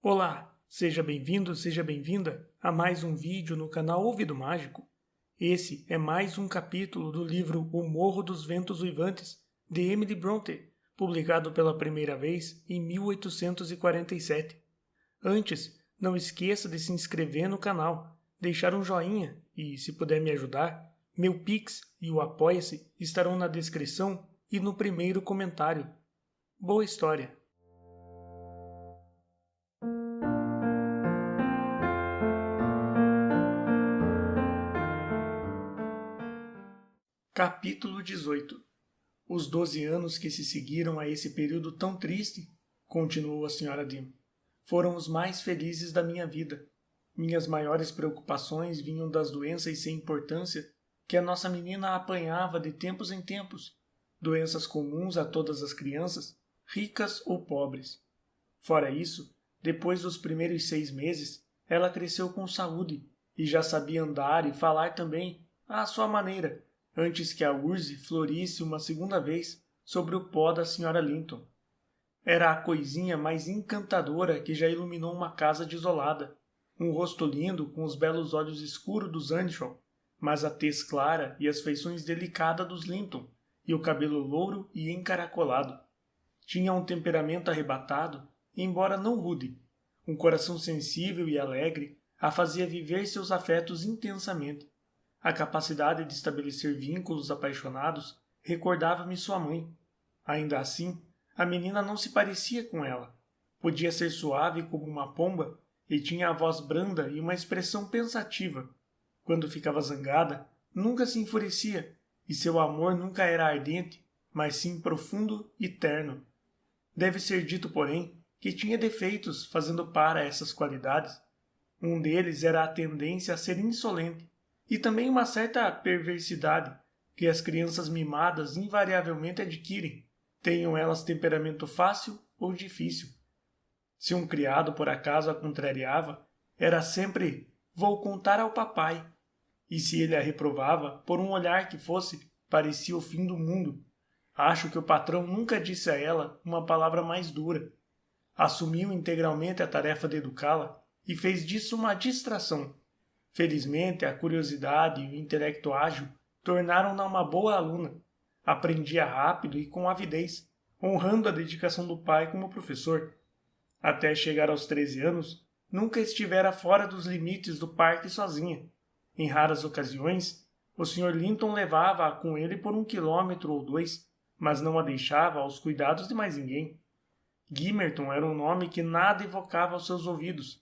Olá, seja bem-vindo, seja bem-vinda a mais um vídeo no canal Ouvido Mágico. Esse é mais um capítulo do livro O Morro dos Ventos Uivantes, de Emily Brontë, publicado pela primeira vez em 1847. Antes, não esqueça de se inscrever no canal, deixar um joinha e, se puder me ajudar, meu Pix e o Apoia-se estarão na descrição e no primeiro comentário. Boa história! Capítulo 18. Os 12 anos que se seguiram a esse período tão triste, continuou a Sra. Dean, foram os mais felizes da minha vida. Minhas maiores preocupações vinham das doenças sem importância que a nossa menina apanhava de tempos em tempos, doenças comuns a todas as crianças, ricas ou pobres. Fora isso, depois dos primeiros 6 meses, ela cresceu com saúde e já sabia andar e falar também, à sua maneira, antes que a urze florisse uma segunda vez sobre o pó da Sra. Linton. Era a coisinha mais encantadora que já iluminou uma casa desolada. Um rosto lindo com os belos olhos escuros dos Earnshaw, mas a tez clara e as feições delicadas dos Linton, e o cabelo louro e encaracolado. Tinha um temperamento arrebatado, embora não rude. Um coração sensível e alegre a fazia viver seus afetos intensamente. A capacidade de estabelecer vínculos apaixonados recordava-me sua mãe. Ainda assim, a menina não se parecia com ela. Podia ser suave como uma pomba e tinha a voz branda e uma expressão pensativa. Quando ficava zangada, nunca se enfurecia, e seu amor nunca era ardente, mas sim profundo e terno. Deve ser dito, porém, que tinha defeitos fazendo par a essas qualidades. Um deles era a tendência a ser insolente, e também uma certa perversidade que as crianças mimadas invariavelmente adquirem, tenham elas temperamento fácil ou difícil. Se um criado por acaso a contrariava, era sempre "vou contar ao papai", e se ele a reprovava, por um olhar que fosse, parecia o fim do mundo. Acho que o patrão nunca disse a ela uma palavra mais dura. Assumiu integralmente a tarefa de educá-la e fez disso uma distração. Felizmente, a curiosidade e o intelecto ágil tornaram-na uma boa aluna. Aprendia rápido e com avidez, honrando a dedicação do pai como professor. Até chegar aos 13 anos, nunca estivera fora dos limites do parque sozinha. Em raras ocasiões, o Sr. Linton levava-a com ele por 1 quilômetro ou 2, mas não a deixava aos cuidados de mais ninguém. Gimmerton era um nome que nada evocava aos seus ouvidos.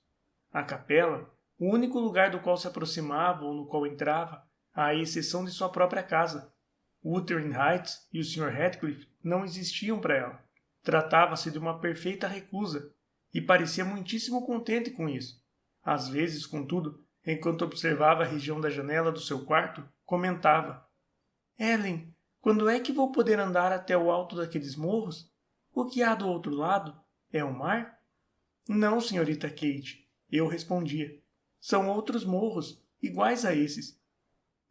A capela, o único lugar do qual se aproximava ou no qual entrava, à exceção de sua própria casa. Wuthering Heights e o Sr. Radcliffe não existiam para ela. Tratava-se de uma perfeita recusa, e parecia muitíssimo contente com isso. Às vezes, contudo, enquanto observava a região da janela do seu quarto, comentava: "Ellen, quando é que vou poder andar até o alto daqueles morros? O que há do outro lado? É o mar?" "Não, senhorita Kate", eu respondia. "São outros morros, iguais a esses."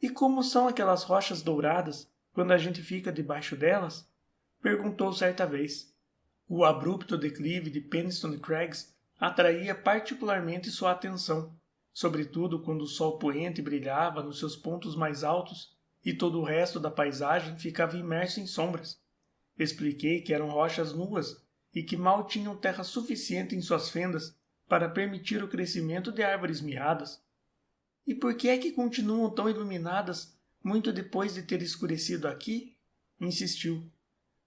"E como são aquelas rochas douradas, quando a gente fica debaixo delas?" perguntou certa vez. O abrupto declive de Penistone Crags atraía particularmente sua atenção, sobretudo quando o sol poente brilhava nos seus pontos mais altos e todo o resto da paisagem ficava imerso em sombras. Expliquei que eram rochas nuas e que mal tinham terra suficiente em suas fendas para permitir o crescimento de árvores mirradas. "E por que é que continuam tão iluminadas muito depois de ter escurecido aqui?" insistiu.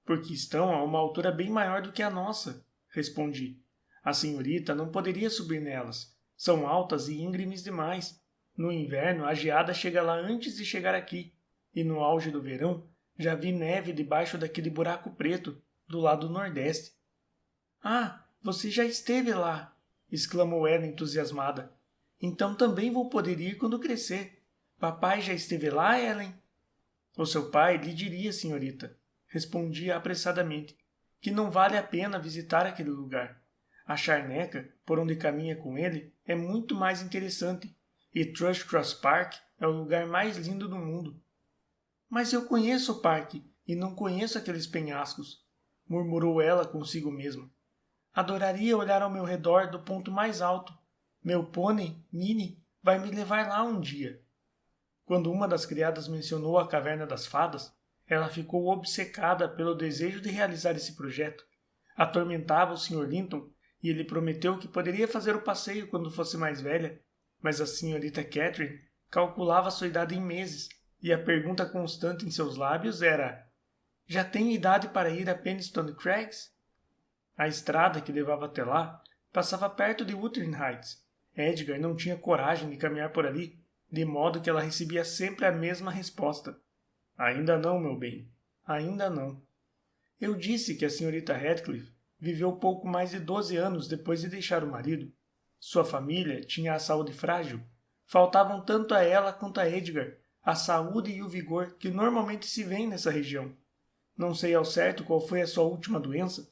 "Porque estão a uma altura bem maior do que a nossa", respondi. "A senhorita não poderia subir nelas. São altas e íngremes demais. No inverno, a geada chega lá antes de chegar aqui, e no auge do verão, já vi neve debaixo daquele buraco preto, do lado nordeste." "Ah, você já esteve lá!" exclamou ela entusiasmada. "Então também vou poder ir quando crescer. Papai já esteve lá, Ellen?" "O seu pai lhe diria, senhorita", respondi apressadamente, "que não vale a pena visitar aquele lugar. A charneca, por onde caminha com ele, é muito mais interessante, e Thrushcross Park é o lugar mais lindo do mundo." "Mas eu conheço o parque e não conheço aqueles penhascos", murmurou ela consigo mesma. Adoraria olhar ao meu redor do ponto mais alto. Meu pônei, Minnie, vai me levar lá um dia. Quando uma das criadas mencionou a Caverna das Fadas, ela ficou obcecada pelo desejo de realizar esse projeto. Atormentava o Sr. Linton e ele prometeu que poderia fazer o passeio quando fosse mais velha, mas a Srta. Catherine calculava sua idade em meses e a pergunta constante em seus lábios era: já tem idade para ir a Penistone Crags? A estrada que levava até lá passava perto de Wuthering Heights. Edgar não tinha coragem de caminhar por ali, de modo que ela recebia sempre a mesma resposta. Ainda não, meu bem. Ainda não. Eu disse que a Srta. Radcliffe viveu pouco mais de 12 anos depois de deixar o marido. Sua família tinha a saúde frágil. Faltavam tanto a ela quanto a Edgar a saúde e o vigor que normalmente se vêem nessa região. Não sei ao certo qual foi a sua última doença.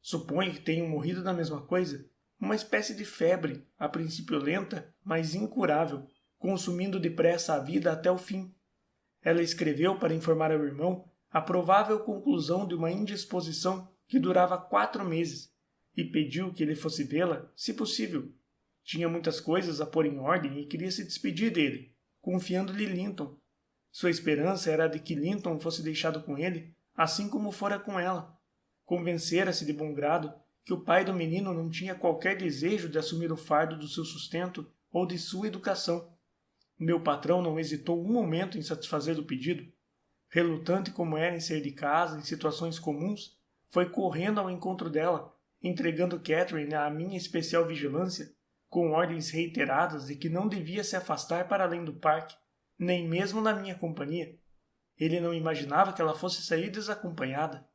Suponho que tenham morrido da mesma coisa. Uma espécie de febre, a princípio lenta, mas incurável, consumindo depressa a vida até o fim. Ela escreveu para informar ao irmão a provável conclusão de uma indisposição que durava 4 meses e pediu que ele fosse vê-la, se possível. Tinha muitas coisas a pôr em ordem e queria se despedir dele, confiando-lhe Linton. Sua esperança era de que Linton fosse deixado com ele, assim como fora com ela. Convencera-se de bom grado que o pai do menino não tinha qualquer desejo de assumir o fardo do seu sustento ou de sua educação. Meu patrão não hesitou um momento em satisfazer o pedido. Relutante como era em sair de casa em situações comuns, foi correndo ao encontro dela, entregando Catherine à minha especial vigilância, com ordens reiteradas de que não devia se afastar para além do parque, nem mesmo na minha companhia. Ele não imaginava que ela fosse sair desacompanhada.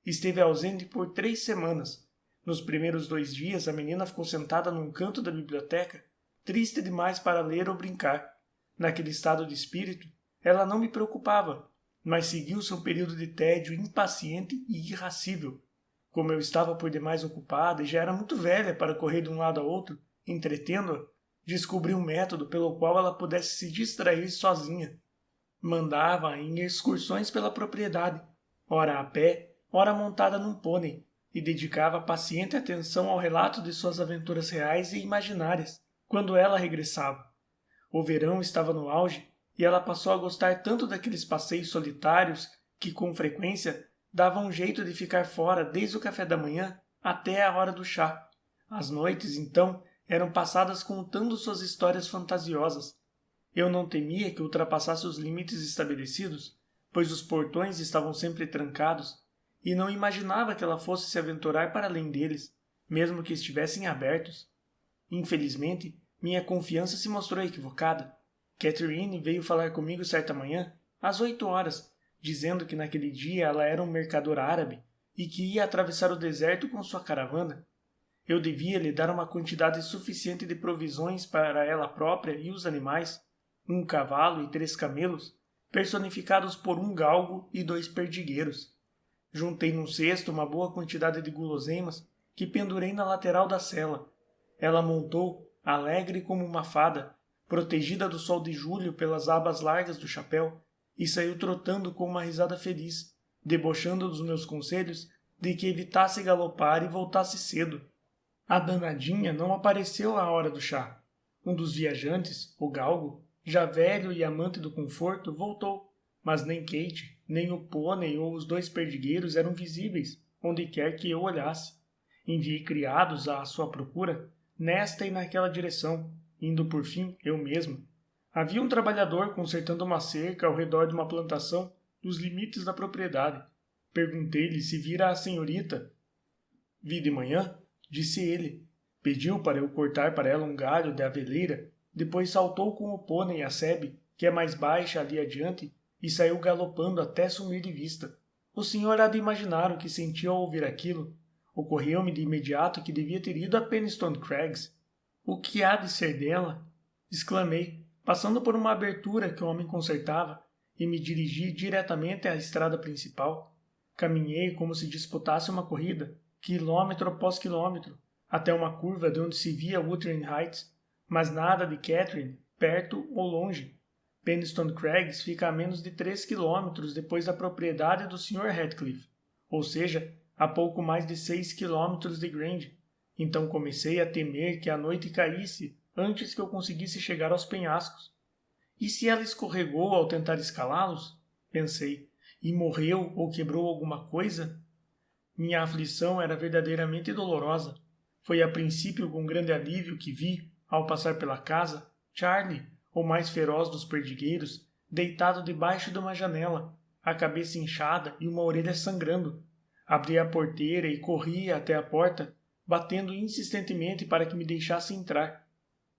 Esteve ausente por 3 semanas. Nos primeiros 2 dias, a menina ficou sentada num canto da biblioteca, triste demais para ler ou brincar. Naquele estado de espírito, ela não me preocupava, mas seguiu seu período de tédio impaciente e irascível. Como eu estava por demais ocupada e já era muito velha para correr de um lado a outro, entretendo-a, descobri um método pelo qual ela pudesse se distrair sozinha. Mandava-a em excursões pela propriedade, ora a pé, ora montada num pônei, e dedicava paciente atenção ao relato de suas aventuras reais e imaginárias, quando ela regressava. O verão estava no auge e ela passou a gostar tanto daqueles passeios solitários que, com frequência, dava um jeito de ficar fora desde o café da manhã até a hora do chá. As noites, então, eram passadas contando suas histórias fantasiosas. Eu não temia que ultrapassasse os limites estabelecidos, pois os portões estavam sempre trancados, e não imaginava que ela fosse se aventurar para além deles, mesmo que estivessem abertos. Infelizmente, minha confiança se mostrou equivocada. Catherine veio falar comigo certa manhã, às 8 horas, dizendo que naquele dia ela era um mercador árabe e que ia atravessar o deserto com sua caravana. Eu devia lhe dar uma quantidade suficiente de provisões para ela própria e os animais, 1 cavalo e 3 camelos, personificados por 1 galgo e 2 perdigueiros. Juntei num cesto uma boa quantidade de guloseimas que pendurei na lateral da cela. Ela montou, alegre como uma fada, protegida do sol de julho pelas abas largas do chapéu, e saiu trotando com uma risada feliz, debochando dos meus conselhos de que evitasse galopar e voltasse cedo. A danadinha não apareceu à hora do chá. Um dos viajantes, o galgo, já velho e amante do conforto, voltou, mas nem Kate, nem o pônei ou os 2 perdigueiros eram visíveis, onde quer que eu olhasse. Enviei criados à sua procura, nesta e naquela direção, indo por fim eu mesmo. Havia um trabalhador consertando uma cerca ao redor de uma plantação nos limites da propriedade. Perguntei-lhe se vira a senhorita. Vi de manhã, disse ele. Pediu para eu cortar para ela um galho de aveleira, depois saltou com o pônei a sebe, que é mais baixa ali adiante, e saiu galopando até sumir de vista. O senhor há de imaginar o que senti ao ouvir aquilo. Ocorreu-me de imediato que devia ter ido a Penistone Crags. O que há de ser dela? Exclamei, passando por uma abertura que o homem consertava, e me dirigi diretamente à estrada principal. Caminhei como se disputasse uma corrida, quilômetro após quilômetro, até uma curva de onde se via Wuthering Heights, mas nada de Catherine, perto ou longe. Penistone Crags fica a menos de 3 quilômetros depois da propriedade do Sr. Radcliffe, ou seja, a pouco mais de 6 quilômetros de Grand. Então comecei a temer que a noite caísse antes que eu conseguisse chegar aos penhascos. E se ela escorregou ao tentar escalá-los? Pensei. E morreu ou quebrou alguma coisa? Minha aflição era verdadeiramente dolorosa. Foi a princípio com grande alívio que vi, ao passar pela casa, Charlie, o mais feroz dos perdigueiros, deitado debaixo de uma janela, a cabeça inchada e uma orelha sangrando. Abri a porteira e corri até a porta, batendo insistentemente para que me deixasse entrar.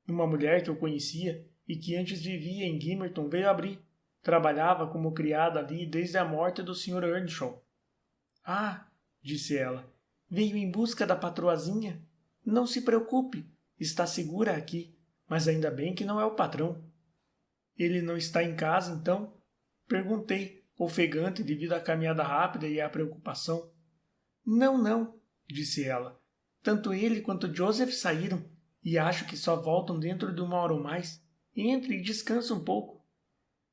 Uma mulher que eu conhecia e que antes vivia em Gimmerton veio abrir. Trabalhava como criada ali desde a morte do Sr. Earnshaw. Ah, disse ela, veio em busca da patroazinha? Não se preocupe, está segura aqui, mas ainda bem que não é o patrão. Ele não está em casa, então? Perguntei, ofegante devido à caminhada rápida e à preocupação. Não, não, disse ela. Tanto ele quanto Joseph saíram, e acho que só voltam dentro de 1 hora ou mais. Entre e descanse um pouco.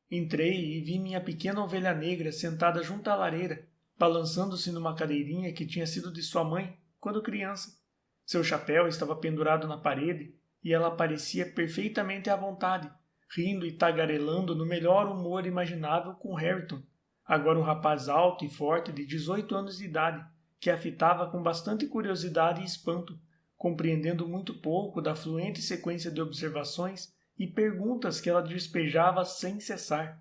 Entrei e vi minha pequena ovelha negra sentada junto à lareira, balançando-se numa cadeirinha que tinha sido de sua mãe quando criança. Seu chapéu estava pendurado na parede e ela parecia perfeitamente à vontade, rindo e tagarelando no melhor humor imaginável com Hareton, agora um rapaz alto e forte de 18 anos de idade, que a fitava com bastante curiosidade e espanto, compreendendo muito pouco da fluente sequência de observações e perguntas que ela despejava sem cessar.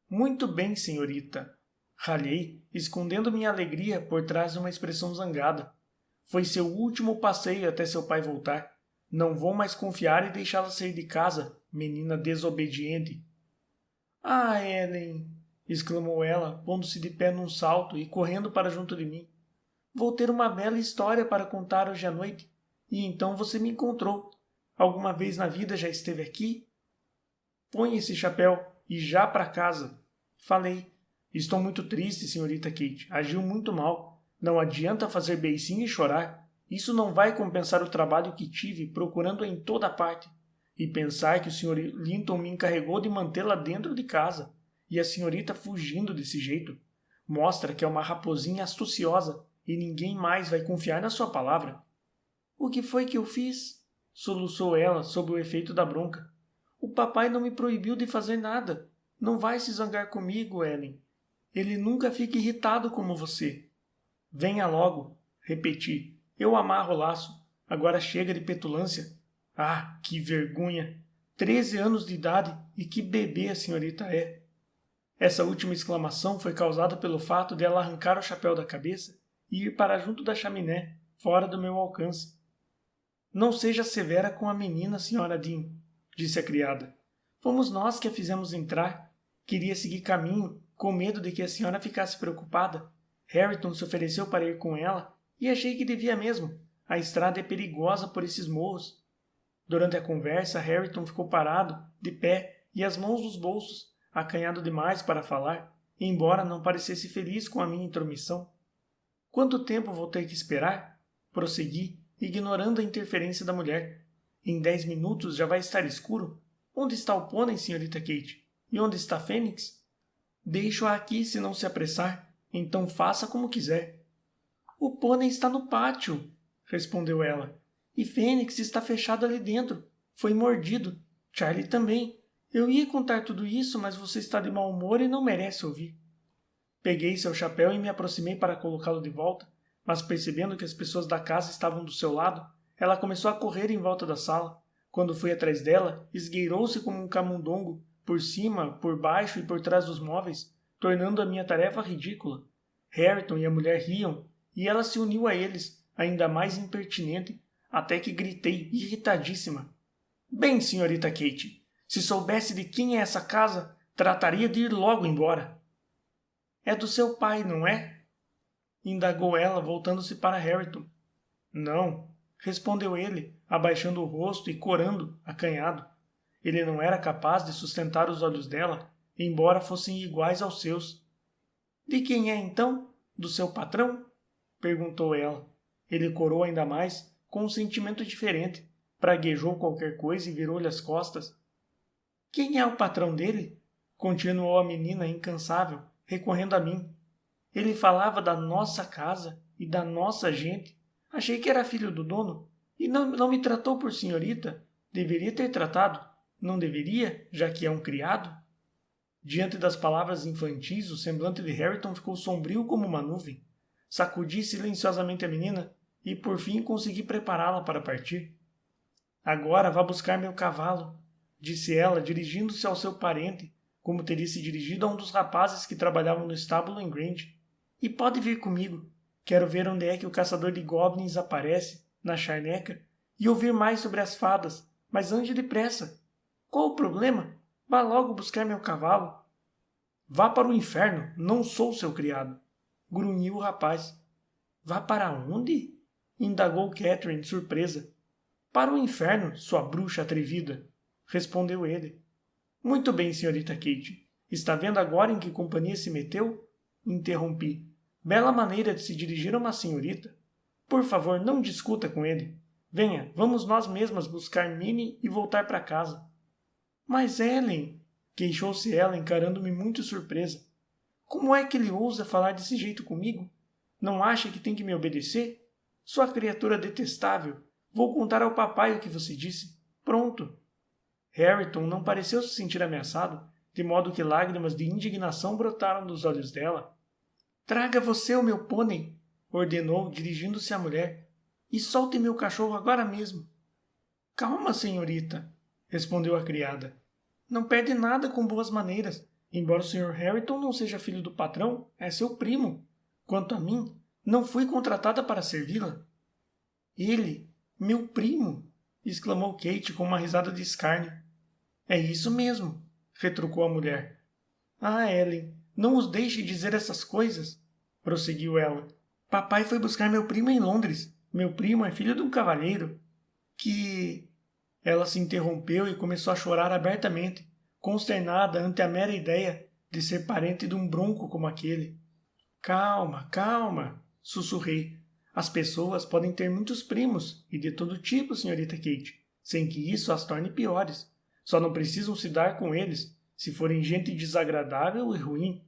Muito bem, senhorita, ralhei, escondendo minha alegria por trás de uma expressão zangada. Foi seu último passeio até seu pai voltar. Não vou mais confiar e deixá-la sair de casa, menina desobediente. Ah, Ellen! Exclamou ela, pondo-se de pé num salto e correndo para junto de mim. Vou ter uma bela história para contar hoje à noite. E então você me encontrou. Alguma vez na vida já esteve aqui? Põe esse chapéu e já para casa. Falei. Estou muito triste, senhorita Kate. Agiu muito mal. Não adianta fazer beicinho e chorar. Isso não vai compensar o trabalho que tive procurando em toda parte. E pensar que o Sr. Linton me encarregou de mantê-la dentro de casa. E a senhorita fugindo desse jeito. Mostra que é uma raposinha astuciosa e ninguém mais vai confiar na sua palavra. O que foi que eu fiz? Soluçou ela sob o efeito da bronca. O papai não me proibiu de fazer nada. Não vai se zangar comigo, Ellen. Ele nunca fica irritado como você. Venha logo, repeti. Eu amarro o laço. Agora chega de petulância. Ah, que vergonha! 13 anos de idade e que bebê a senhorita é. Essa última exclamação foi causada pelo fato de ela arrancar o chapéu da cabeça e ir para junto da chaminé, fora do meu alcance. Não seja severa com a menina, senhora Dean, disse a criada. Fomos nós que a fizemos entrar. Queria seguir caminho, com medo de que a senhora ficasse preocupada. Hareton se ofereceu para ir com ela e achei que devia mesmo. A estrada é perigosa por esses morros. Durante a conversa, Hareton ficou parado, de pé, e as mãos nos bolsos, acanhado demais para falar, embora não parecesse feliz com a minha intromissão. Quanto tempo vou ter que esperar? Prossegui, ignorando a interferência da mulher. Em 10 minutos já vai estar escuro. Onde está o pônei, senhorita Kate? E onde está Fênix? Deixo-a aqui se não se apressar. Então faça como quiser. O pônei está no pátio, respondeu ela. E Fênix está fechado ali dentro. Foi mordido. Charlie também. Eu ia contar tudo isso, mas você está de mau humor e não merece ouvir. Peguei seu chapéu e me aproximei para colocá-lo de volta, mas percebendo que as pessoas da casa estavam do seu lado, ela começou a correr em volta da sala. Quando fui atrás dela, esgueirou-se como um camundongo, por cima, por baixo e por trás dos móveis, tornando a minha tarefa ridícula. Hareton e a mulher riam, e ela se uniu a eles, ainda mais impertinente, até que gritei, irritadíssima. Bem, senhorita Kate, se soubesse de quem é essa casa, trataria de ir logo embora. É do seu pai, não é? Indagou ela, voltando-se para Hareton. Não, respondeu ele, abaixando o rosto e corando, acanhado. Ele não era capaz de sustentar os olhos dela, embora fossem iguais aos seus. De quem é, então? Do seu patrão? Perguntou ela. Ele corou ainda mais, com um sentimento diferente, praguejou qualquer coisa e virou-lhe as costas. Quem é o patrão dele? Continuou a menina incansável, recorrendo a mim. Ele falava da nossa casa e da nossa gente. Achei que era filho do dono. E não me tratou por senhorita. Deveria ter tratado. Não deveria, já que é um criado? Diante das palavras infantis, o semblante de Hareton ficou sombrio como uma nuvem. Sacudi silenciosamente a menina e, por fim, consegui prepará-la para partir. Agora vá buscar meu cavalo, disse ela, dirigindo-se ao seu parente, como teria se dirigido a um dos rapazes que trabalhavam no estábulo em Grange. E pode vir comigo. Quero ver onde é que o caçador de goblins aparece, na charneca, e ouvir mais sobre as fadas, mas ande depressa. Qual o problema? Vá logo buscar meu cavalo. Vá para o inferno, não sou seu criado, grunhiu o rapaz. Vá para onde? Indagou Catherine, surpresa. Para o inferno, sua bruxa atrevida, respondeu ele. Muito bem, senhorita Kate. Está vendo agora em que companhia se meteu? Interrompi. Bela maneira de se dirigir a uma senhorita. Por favor, não discuta com ele. Venha, vamos nós mesmas buscar Minnie e voltar para casa. Mas Ellen, queixou-se ela, encarando-me muito surpresa. Como é que ele ousa falar desse jeito comigo? Não acha que tem que me obedecer? Sua criatura detestável. Vou contar ao papai o que você disse. Pronto. Hareton não pareceu se sentir ameaçado, de modo que lágrimas de indignação brotaram dos olhos dela. Traga você o meu pônei, ordenou, dirigindo-se à mulher, e solte meu cachorro agora mesmo. Calma, senhorita, respondeu a criada. Não perde nada com boas maneiras. Embora o Sr. Hareton não seja filho do patrão, é seu primo. Quanto a mim, não fui contratada para servi-la. Ele, meu primo, exclamou Kate com uma risada de escárnio. É isso mesmo, retrucou a mulher. Ah, Ellen, não os deixe dizer essas coisas, prosseguiu ela. Papai foi buscar meu primo em Londres. Meu primo é filho de um cavalheiro. Que... Ela se interrompeu e começou a chorar abertamente, consternada ante a mera ideia de ser parente de um bronco como aquele. Calma, calma, sussurrei. As pessoas podem ter muitos primos, e de todo tipo, senhorita Kate, sem que isso as torne piores. Só não precisam se dar com eles, se forem gente desagradável e ruim.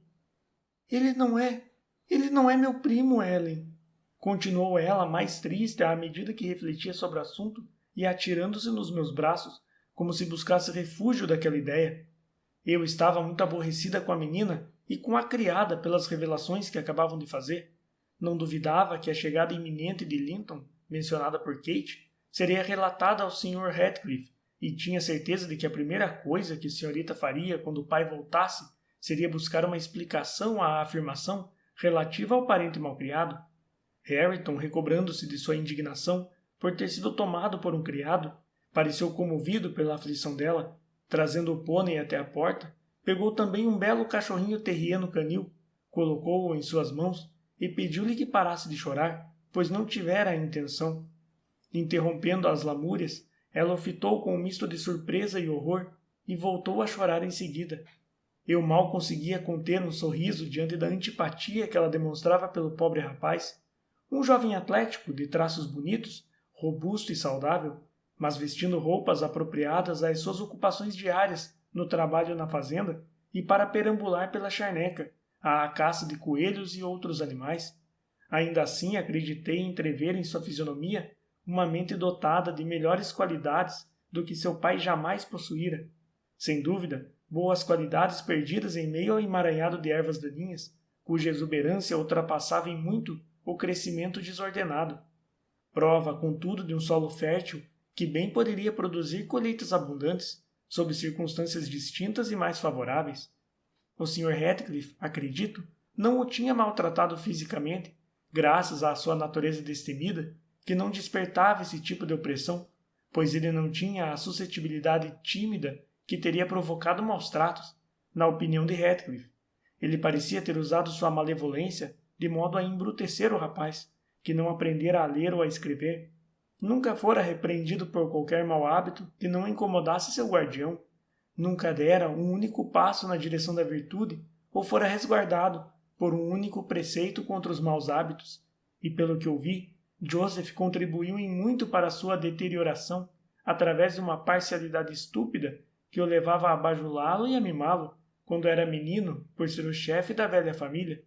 Ele não é meu primo, Ellen, continuou ela mais triste à medida que refletia sobre o assunto e atirando-se nos meus braços, como se buscasse refúgio daquela ideia. Eu estava muito aborrecida com a menina e com a criada pelas revelações que acabavam de fazer. Não duvidava que a chegada iminente de Linton, mencionada por Kate, seria relatada ao Sr. Ratcliffe, e tinha certeza de que a primeira coisa que a senhorita faria quando o pai voltasse seria buscar uma explicação à afirmação relativa ao parente malcriado. Hareton, recobrando-se de sua indignação por ter sido tomado por um criado, pareceu comovido pela aflição dela. Trazendo o pônei até a porta, pegou também um belo cachorrinho terriano canil, colocou-o em suas mãos e pediu-lhe que parasse de chorar, pois não tivera a intenção. Interrompendo as lamúrias, ela o fitou com um misto de surpresa e horror e voltou a chorar em seguida. Eu mal conseguia conter um sorriso diante da antipatia que ela demonstrava pelo pobre rapaz, um jovem atlético, de traços bonitos, robusto e saudável, mas vestindo roupas apropriadas às suas ocupações diárias no trabalho na fazenda e para perambular pela charneca, à caça de coelhos e outros animais. Ainda assim acreditei entrever em sua fisionomia uma mente dotada de melhores qualidades do que seu pai jamais possuíra. Sem dúvida, boas qualidades perdidas em meio ao emaranhado de ervas daninhas, cuja exuberância ultrapassava em muito o crescimento desordenado. Prova, contudo, de um solo fértil que bem poderia produzir colheitas abundantes, sob circunstâncias distintas e mais favoráveis. O Sr. Ratcliffe, acredito, não o tinha maltratado fisicamente, graças à sua natureza destemida, que não despertava esse tipo de opressão, pois ele não tinha a suscetibilidade tímida que teria provocado maus tratos, na opinião de Ratcliffe. Ele parecia ter usado sua malevolência de modo a embrutecer o rapaz, que não aprendera a ler ou a escrever. Nunca fora repreendido por qualquer mau hábito que não incomodasse seu guardião. Nunca dera um único passo na direção da virtude ou fora resguardado por um único preceito contra os maus hábitos. E pelo que ouvi, Joseph contribuiu em muito para a sua deterioração através de uma parcialidade estúpida que o levava a bajulá-lo e a mimá-lo quando era menino por ser o chefe da velha família.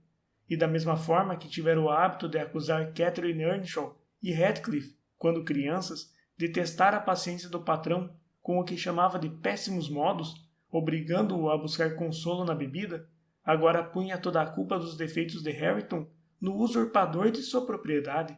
e da mesma forma que tivera o hábito de acusar Catherine Earnshaw e Heathcliff, quando crianças, de testar a paciência do patrão com o que chamava de péssimos modos, obrigando-o a buscar consolo na bebida, agora punha toda a culpa dos defeitos de Hareton no usurpador de sua propriedade.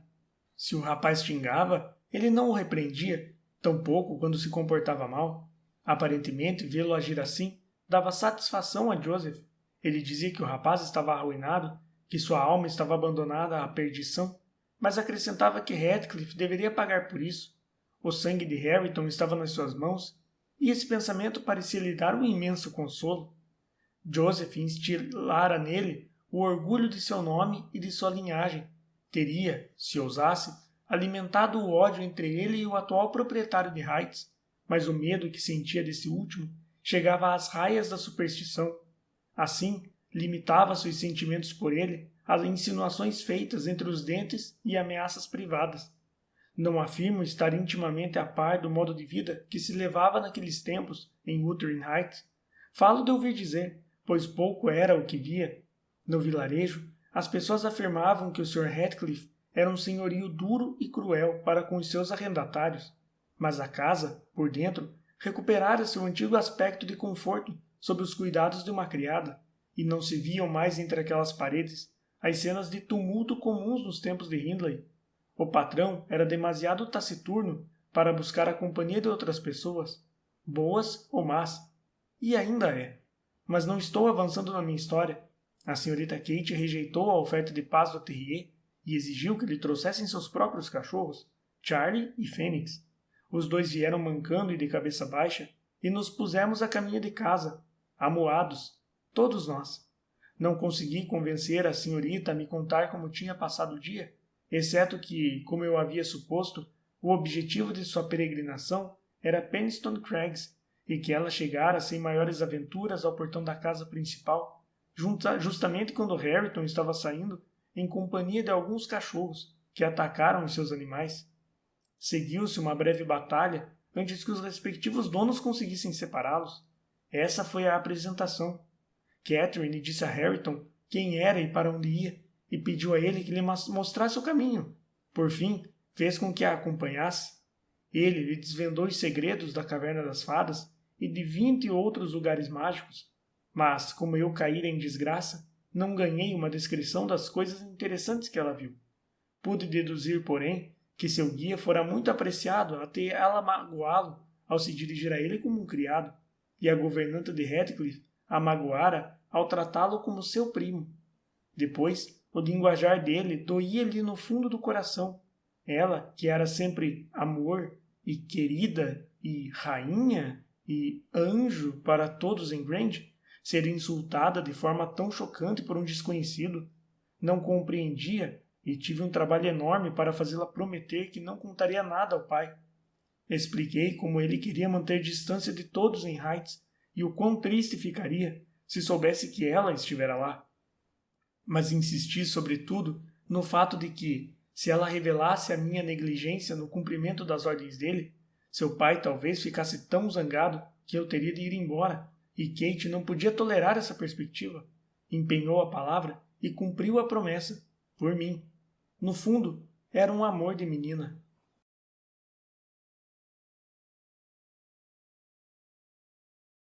Se o rapaz xingava, ele não o repreendia, tampouco quando se comportava mal. Aparentemente, vê-lo agir assim dava satisfação a Joseph. Ele dizia que o rapaz estava arruinado, que sua alma estava abandonada à perdição, mas acrescentava que Heathcliff deveria pagar por isso. O sangue de Hareton estava nas suas mãos, e esse pensamento parecia lhe dar um imenso consolo. Joseph instilara nele o orgulho de seu nome e de sua linhagem. Teria, se ousasse, alimentado o ódio entre ele e o atual proprietário de Heights, mas o medo que sentia desse último chegava às raias da superstição. Assim, limitava seus sentimentos por ele às insinuações feitas entre os dentes e ameaças privadas. Não afirmo estar intimamente a par do modo de vida que se levava naqueles tempos em Wuthering Heights. Falo de ouvir dizer, pois pouco era o que via. No vilarejo, as pessoas afirmavam que o Sr. Heathcliff era um senhorio duro e cruel para com os seus arrendatários, mas a casa, por dentro, recuperara seu antigo aspecto de conforto sob os cuidados de uma criada, e não se viam mais entre aquelas paredes as cenas de tumulto comuns nos tempos de Hindley. O patrão era demasiado taciturno para buscar a companhia de outras pessoas, boas ou más, e ainda é. Mas não estou avançando na minha história. A senhorita Kate rejeitou a oferta de paz do Terrier e exigiu que lhe trouxessem seus próprios cachorros, Charlie e Fênix. Os dois vieram mancando e de cabeça baixa, e nos pusemos a caminho de casa, amuados, todos nós. Não consegui convencer a senhorita a me contar como tinha passado o dia, exceto que, como eu havia suposto, o objetivo de sua peregrinação era Penistone Crags, e que ela chegara sem maiores aventuras ao portão da casa principal, justamente quando Hareton estava saindo em companhia de alguns cachorros que atacaram os seus animais. Seguiu-se uma breve batalha antes que os respectivos donos conseguissem separá-los. Essa foi a apresentação. Catherine disse a Hareton quem era e para onde ia, e pediu a ele que lhe mostrasse o caminho. Por fim, fez com que a acompanhasse. Ele lhe desvendou os segredos da Caverna das Fadas e de 20 outros lugares mágicos, mas, como eu caíra em desgraça, não ganhei uma descrição das coisas interessantes que ela viu. Pude deduzir, porém, que seu guia fora muito apreciado até ela magoá-lo ao se dirigir a ele como um criado, e a governanta de Heathcliff a magoara ao tratá-lo como seu primo. Depois, o linguajar dele doía-lhe no fundo do coração. Ela, que era sempre amor e querida e rainha e anjo para todos em Grange, ser insultada de forma tão chocante por um desconhecido, não compreendia e tive um trabalho enorme para fazê-la prometer que não contaria nada ao pai. Expliquei como ele queria manter distância de todos em Heights e o quão triste ficaria se soubesse que ela estivera lá. Mas insisti, sobretudo, no fato de que, se ela revelasse a minha negligência no cumprimento das ordens dele, seu pai talvez ficasse tão zangado que eu teria de ir embora, e Kate não podia tolerar essa perspectiva. Empenhou a palavra e cumpriu a promessa, por mim. No fundo, era um amor de menina.